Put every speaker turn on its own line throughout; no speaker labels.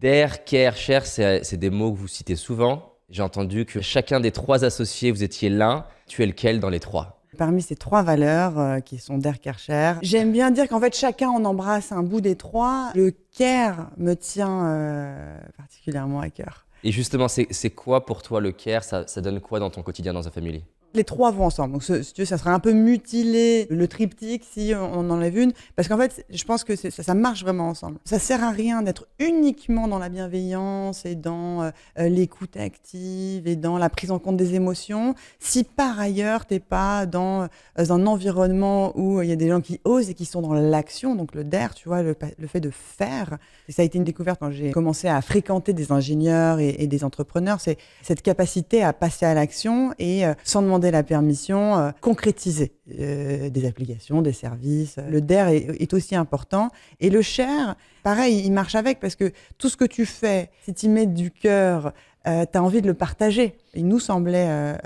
DER, care, share, c'est des mots que vous citez souvent. J'ai entendu que chacun des 3 associés, vous étiez l'un. Tu es lequel dans les 3?
Parmi ces 3 valeurs qui sont DER, care, share, j'aime bien dire qu'en fait, chacun en embrasse un bout des 3. Le care me tient particulièrement à cœur.
Et justement, c'est quoi pour toi le care? Ça donne quoi dans ton quotidien dans ta famille?
Les 3 vont ensemble. Donc, si tu veux, ça serait un peu mutilé le triptyque si on en enlève une. Parce qu'en fait, je pense que ça marche vraiment ensemble. Ça sert à rien d'être uniquement dans la bienveillance et dans l'écoute active et dans la prise en compte des émotions. Si par ailleurs, t'es pas dans un environnement où il y a des gens qui osent et qui sont dans l'action, donc le DER, tu vois, le fait de faire. Et ça a été une découverte quand j'ai commencé à fréquenter des ingénieurs et des entrepreneurs. C'est cette capacité à passer à l'action et sans demander la permission, concrétiser des applications, des services. Le DER est aussi important. Et le share, pareil, il marche avec parce que tout ce que tu fais, si tu y mets du cœur, tu as envie de le partager. Il nous semblait,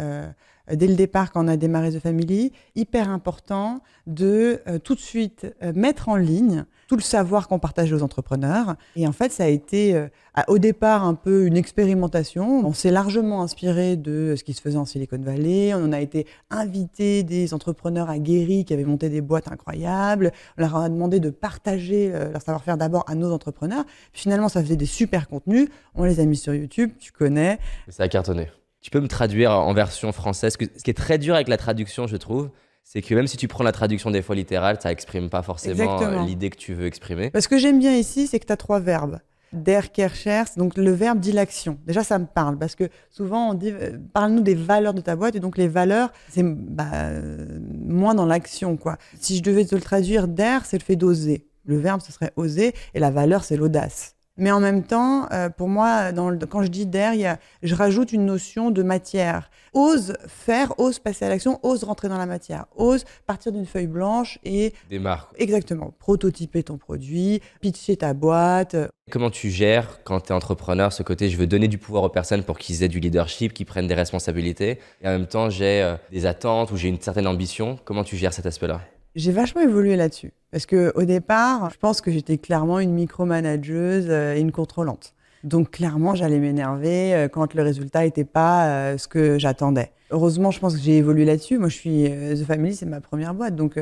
dès le départ, quand on a démarré The Family, hyper important de tout de suite mettre en ligne tout le savoir qu'on partage aux entrepreneurs. Et en fait, ça a été au départ un peu une expérimentation. On s'est largement inspiré de ce qui se faisait en Silicon Valley. On a été invité des entrepreneurs aguerris qui avaient monté des boîtes incroyables. On leur a demandé de partager leur savoir-faire d'abord à nos entrepreneurs. Puis finalement, ça faisait des super contenus. On les a mis sur YouTube, tu connais.
Ça a cartonné. Tu peux me traduire en version française? Ce qui est très dur avec la traduction, je trouve, c'est que même si tu prends la traduction des fois littérale, ça exprime pas forcément l'idée que tu veux exprimer.
Ce que j'aime bien ici, c'est que tu as 3 verbes. DER, care, share, donc le verbe dit l'action. Déjà, ça me parle parce que souvent on dit parle-nous des valeurs de ta boîte et donc les valeurs, c'est moins dans l'action, quoi. Si je devais te le traduire, DER, c'est le fait d'oser. Le verbe, ce serait oser et la valeur, c'est l'audace. Mais en même temps, pour moi, quand je dis DER, je rajoute une notion de matière. Ose faire, ose passer à l'action, ose rentrer dans la matière, ose partir d'une feuille blanche et...
Démarre.
Exactement. Prototyper ton produit, pitcher ta boîte.
Comment tu gères, quand tu es entrepreneur, ce côté je veux donner du pouvoir aux personnes pour qu'ils aient du leadership, qu'ils prennent des responsabilités, et en même temps j'ai des attentes ou j'ai une certaine ambition. Comment tu gères cet aspect-là?
J'ai vachement évolué là-dessus. Parce qu'au départ, je pense que j'étais clairement une micromanageuse et une contrôlante. Donc clairement, j'allais m'énerver quand le résultat n'était pas ce que j'attendais. Heureusement, je pense que j'ai évolué là-dessus. Moi, je suis The Family, c'est ma première boîte, donc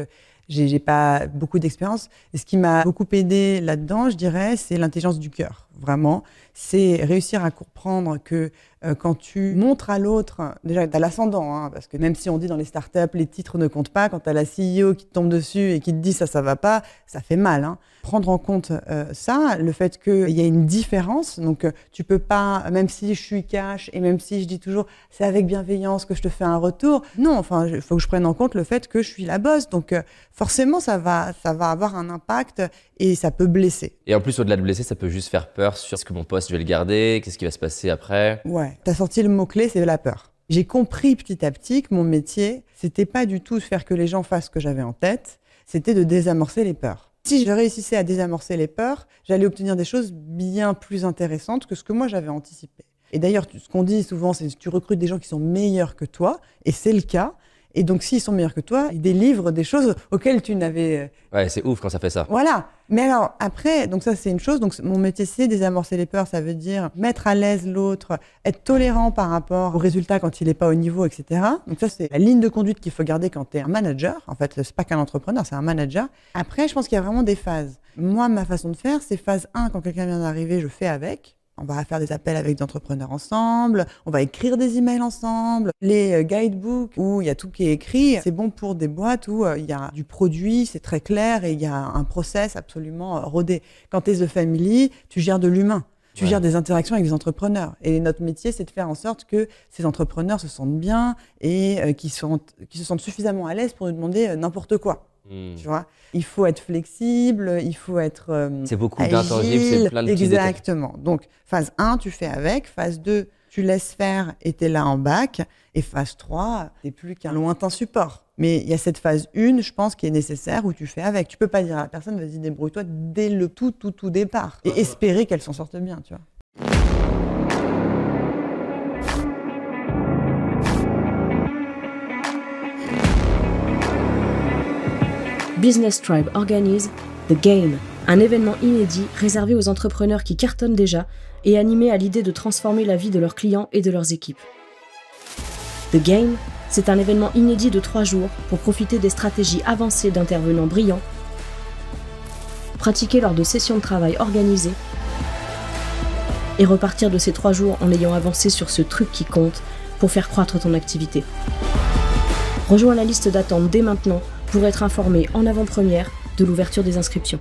j'ai pas beaucoup d'expérience. Et ce qui m'a beaucoup aidé là-dedans, je dirais, c'est l'intelligence du cœur. Vraiment, c'est réussir à comprendre que quand tu montres à l'autre, déjà tu as l'ascendant, hein, parce que même si on dit dans les startups, les titres ne comptent pas, quand tu as la CEO qui te tombe dessus et qui te dit ça va pas, ça fait mal. Hein. Prendre en compte ça, le fait qu'il y a une différence, donc tu peux pas, même si je suis cash et même si je dis toujours c'est avec bienveillance que je te fais un retour, non, enfin il faut que je prenne en compte le fait que je suis la boss, donc forcément ça va avoir un impact et ça peut blesser.
Et en plus au-delà de blesser, ça peut juste faire peur sur est-ce que mon poste je vais le garder, qu'est-ce qui va se passer après.
Ouais, t'as sorti le mot-clé, c'est la peur. J'ai compris petit à petit que mon métier, c'était pas du tout de faire que les gens fassent ce que j'avais en tête, c'était de désamorcer les peurs. Si je réussissais à désamorcer les peurs, j'allais obtenir des choses bien plus intéressantes que ce que moi j'avais anticipé. Et d'ailleurs, ce qu'on dit souvent, c'est que tu recrutes des gens qui sont meilleurs que toi, et c'est le cas. Et donc, s'ils sont meilleurs que toi, ils délivrent des choses auxquelles tu n'avais...
Ouais, c'est ouf quand ça fait ça.
Voilà. Mais alors, après, donc ça, c'est une chose. Donc, mon métier, c'est désamorcer les peurs. Ça veut dire mettre à l'aise l'autre, être tolérant par rapport au résultat quand il n'est pas au niveau, etc. Donc, ça, c'est la ligne de conduite qu'il faut garder quand tu es un manager. En fait, c'est pas qu'un entrepreneur, c'est un manager. Après, je pense qu'il y a vraiment des phases. Moi, ma façon de faire, c'est phase 1, quand quelqu'un vient d'arriver, je fais avec. On va faire des appels avec des entrepreneurs ensemble, on va écrire des emails ensemble. Les guidebooks où il y a tout qui est écrit, c'est bon pour des boîtes où il y a du produit, c'est très clair et il y a un process absolument rodé. Quand tu es The Family, tu gères de l'humain. Tu gères des interactions avec des entrepreneurs. Et notre métier, c'est de faire en sorte que ces entrepreneurs se sentent bien et qu'ils se sentent suffisamment à l'aise pour nous demander n'importe quoi. Tu vois, il faut être flexible, il faut être
c'est beaucoup
agile,
d'intangibles, c'est plein de petits détails.
Exactement. Donc, phase 1, tu fais avec. Phase 2, tu laisses faire et tu es là en bac. Et phase 3, tu n'es plus qu'un lointain support. Mais il y a cette phase 1, je pense, qui est nécessaire où tu fais avec. Tu peux pas dire à la personne, vas-y, débrouille-toi dès le tout départ. Et espérer qu'elle s'en sorte bien, tu vois.
Business Tribe organise The Game, Un événement inédit réservé aux entrepreneurs qui cartonnent déjà et animés à l'idée de transformer la vie de leurs clients et de leurs équipes. The Game, c'est un événement inédit de 3 jours pour profiter des stratégies avancées d'intervenants brillants, pratiquer lors de sessions de travail organisées et repartir de ces 3 jours en ayant avancé sur ce truc qui compte pour faire croître ton activité. Rejoins la liste d'attente dès maintenant pour être informé en avant-première de l'ouverture des inscriptions.